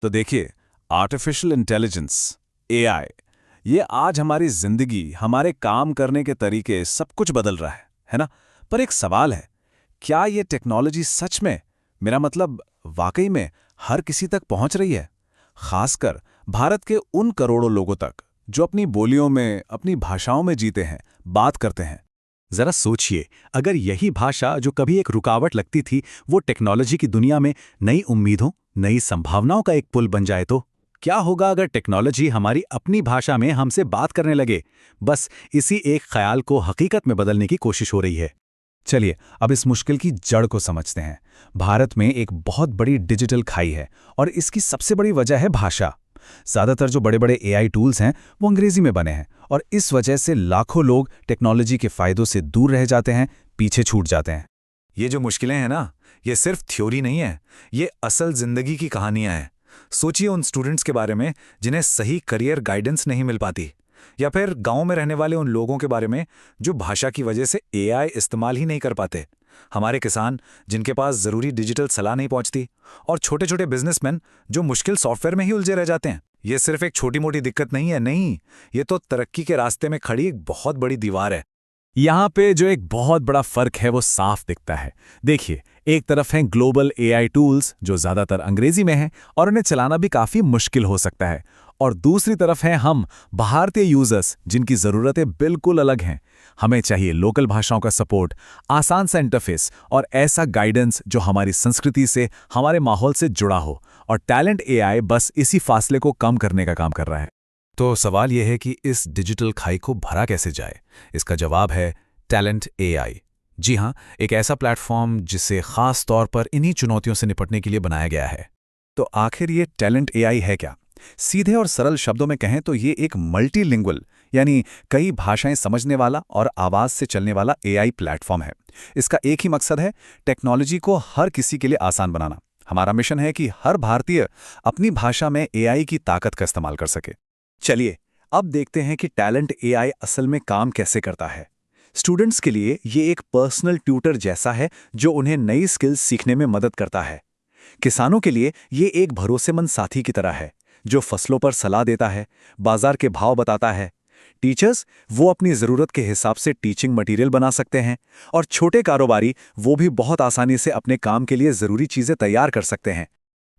तो देखिए, artificial intelligence, AI, ये आज हमारी जिंदगी, हमारे काम करने के तरीके सब कुछ बदल रहा है ना? पर एक सवाल है, क्या ये टेक्नोलॉजी सच में, मेरा मतलब वाकई में, हर किसी तक पहुंच रही है? खासकर भारत के उन करोड़ों लोगों तक जो अपनी बोलियों में, अपनी भाषाओं में जीते हैं, बात करते हैं। जरा सोचिए, अगर यही भाषा जो कभी एक रुकावट लगती थी, वो टेक्नोलॉजी की दुनिया में नई उम्मीदों, नई संभावनाओं का एक पुल बन जाए तो क्या होगा अगर टेक्नोलॉजी हमारी अपनी भाषा में हमसे बात करने लगे? बस इसी एक ख्याल को हकीकत में बदलने की कोशिश हो रही है। चलिए, अब इस मुश्किल की जड़ को समझते हैं। भारत में एक बहुत बड़ी डिजिटल खाई है और इसकी सबसे बड़ी वजह है भाषा। ज़्यादातर जो बड़े बड़े एआई टूल्स हैं वो अंग्रेजी में बने हैं और इस वजह से लाखों लोग टेक्नोलॉजी के फायदों से दूर रह जाते हैं, पीछे छूट जाते हैं। ये जो मुश्किलें हैं ना, ये सिर्फ थ्योरी नहीं है, ये असल जिंदगी की कहानियां हैं। सोचिए उन स्टूडेंट्स के बारे में जिन्हें सही करियर गाइडेंस नहीं मिल पाती, या फिर गांव में रहने वाले उन लोगों के बारे में जो भाषा की वजह से एआई इस्तेमाल ही नहीं कर पाते, हमारे किसान जिनके पास जरूरी डिजिटल सलाह नहीं पहुंचती, और छोटे छोटे बिजनेसमैन जो मुश्किल सॉफ्टवेयर में ही उलझे रह जाते हैं। ये सिर्फ एक छोटी मोटी दिक्कत नहीं है, नहीं, ये तो तरक्की के रास्ते में खड़ी एक बहुत बड़ी दीवार है। यहाँ पे जो एक बहुत बड़ा फर्क है वो साफ दिखता है। देखिए, एक तरफ हैं ग्लोबल एआई टूल्स जो ज़्यादातर अंग्रेजी में हैं और उन्हें चलाना भी काफ़ी मुश्किल हो सकता है, और दूसरी तरफ हैं हम भारतीय यूजर्स जिनकी ज़रूरतें बिल्कुल अलग हैं। हमें चाहिए लोकल भाषाओं का सपोर्ट, आसान सा इंटरफेस और ऐसा गाइडेंस जो हमारी संस्कृति से, हमारे माहौल से जुड़ा हो, और टैलेंट एआई बस इसी फासले को कम करने का काम कर रहा है। तो सवाल यह है कि इस डिजिटल खाई को भरा कैसे जाए? इसका जवाब है टैलेंट एआई। जी हाँ, एक ऐसा प्लेटफॉर्म जिसे खास तौर पर इन्हीं चुनौतियों से निपटने के लिए बनाया गया है। तो आखिर ये टैलेंट एआई है क्या? सीधे और सरल शब्दों में कहें तो ये एक मल्टीलिंगुअल, यानी कई भाषाएं समझने वाला और आवाज से चलने वाला एआई प्लेटफॉर्म है। इसका एक ही मकसद है, टेक्नोलॉजी को हर किसी के लिए आसान बनाना। हमारा मिशन है कि हर भारतीय अपनी भाषा में एआई की ताकत का इस्तेमाल कर सके। चलिए, अब देखते हैं कि टैलेंट एआई असल में काम कैसे करता है। स्टूडेंट्स के लिए ये एक पर्सनल ट्यूटर जैसा है जो उन्हें नई स्किल्स सीखने में मदद करता है। किसानों के लिए ये एक भरोसेमंद साथी की तरह है जो फसलों पर सलाह देता है, बाजार के भाव बताता है। टीचर्स, वो अपनी ज़रूरत के हिसाब से टीचिंग मटेरियल बना सकते हैं, और छोटे कारोबारी वो भी बहुत आसानी से अपने काम के लिए ज़रूरी चीज़ें तैयार कर सकते हैं।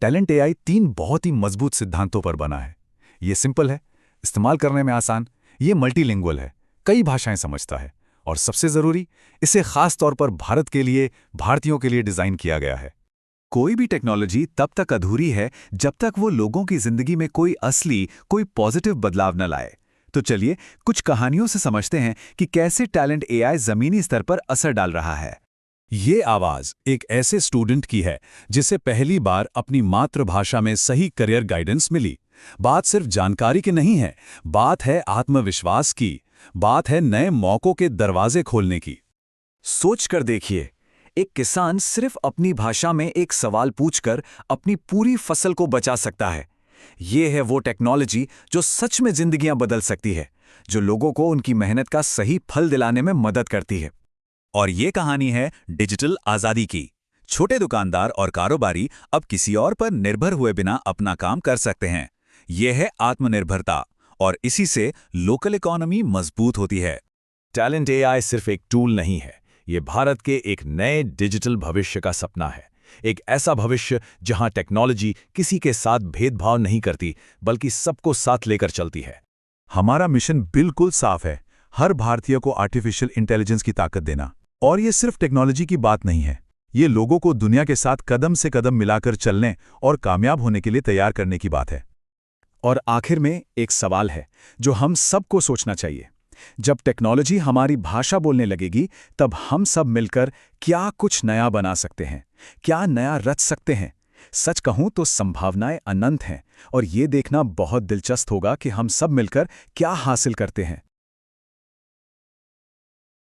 टैलेंट एआई 3 बहुत ही मजबूत सिद्धांतों पर बना है। ये सिंपल है, इस्तेमाल करने में आसान, ये मल्टीलिंगुअल है, कई भाषाएं समझता है, और सबसे ज़रूरी, इसे खास तौर पर भारत के लिए, भारतीयों के लिए डिज़ाइन किया गया है। कोई भी टेक्नोलॉजी तब तक अधूरी है जब तक वो लोगों की जिंदगी में कोई असली, कोई पॉजिटिव बदलाव न लाए। तो चलिए कुछ कहानियों से समझते हैं कि कैसे टैलेंट एआई जमीनी स्तर पर असर डाल रहा है। ये आवाज एक ऐसे स्टूडेंट की है जिसे पहली बार अपनी मातृभाषा में सही करियर गाइडेंस मिली। बात सिर्फ जानकारी की नहीं है, बात है आत्मविश्वास की, बात है नए मौकों के दरवाजे खोलने की। सोच कर देखिए, एक किसान सिर्फ अपनी भाषा में एक सवाल पूछकर अपनी पूरी फसल को बचा सकता है। ये है वो टेक्नोलॉजी जो सच में जिंदगियां बदल सकती है, जो लोगों को उनकी मेहनत का सही फल दिलाने में मदद करती है। और ये कहानी है डिजिटल आज़ादी की। छोटे दुकानदार और कारोबारी अब किसी और पर निर्भर हुए बिना अपना काम कर सकते हैं। यह है आत्मनिर्भरता, और इसी से लोकल इकोनॉमी मजबूत होती है। टैलेंट एआई सिर्फ एक टूल नहीं है, ये भारत के एक नए डिजिटल भविष्य का सपना है। एक ऐसा भविष्य जहां टेक्नोलॉजी किसी के साथ भेदभाव नहीं करती, बल्कि सबको साथ लेकर चलती है। हमारा मिशन बिल्कुल साफ है, हर भारतीय को आर्टिफिशियल इंटेलिजेंस की ताकत देना। और ये सिर्फ टेक्नोलॉजी की बात नहीं है, ये लोगों को दुनिया के साथ कदम से कदम मिलाकर चलने और कामयाब होने के लिए तैयार करने की बात है। और आखिर में एक सवाल है जो हम सबको सोचना चाहिए। जब टेक्नोलॉजी हमारी भाषा बोलने लगेगी, तब हम सब मिलकर क्या कुछ नया बना सकते हैं, क्या नया रच सकते हैं? सच कहूं तो संभावनाएं अनंत हैं, और ये देखना बहुत दिलचस्प होगा कि हम सब मिलकर क्या हासिल करते हैं।